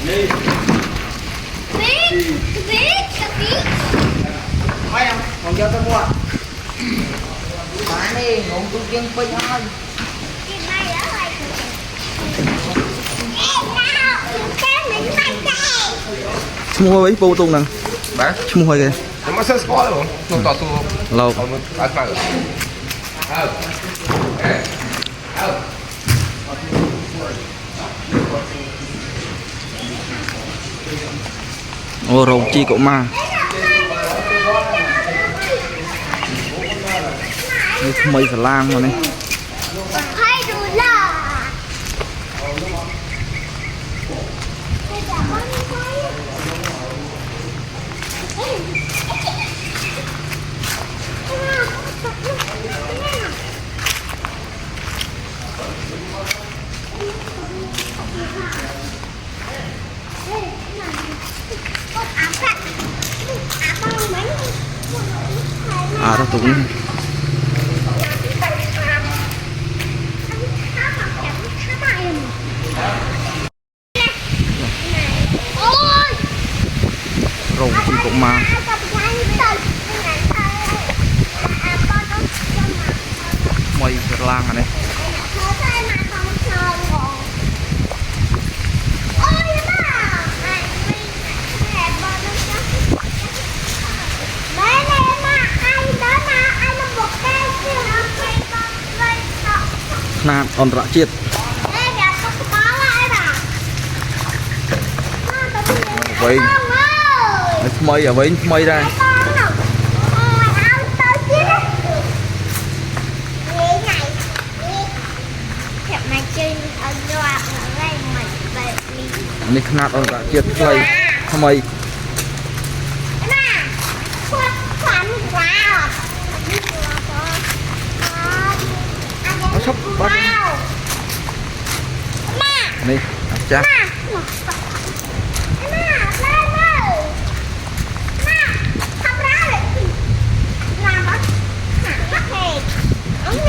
mấy em còn vô tôi mua mà đi ngủ tôi kiên pin thôi mua ấy vô tung nè Hả? mua kìa Nó mới sớm có luôn. Nó tỏ xu. lâu Ở phải. ô rồng chi cậu ma mây xà lan mà này à đó cũng rồng chi cậu ma mây xà lan à này nát on rạ chiết vậy mây ở vậy mây đâyនេះខ្នាតអន្តរជាតិថ្លៃថ្មីឈប់បាត់នេះអាចាស់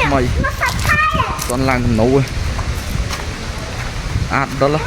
ថ្មី con làng nấu ơi à đó là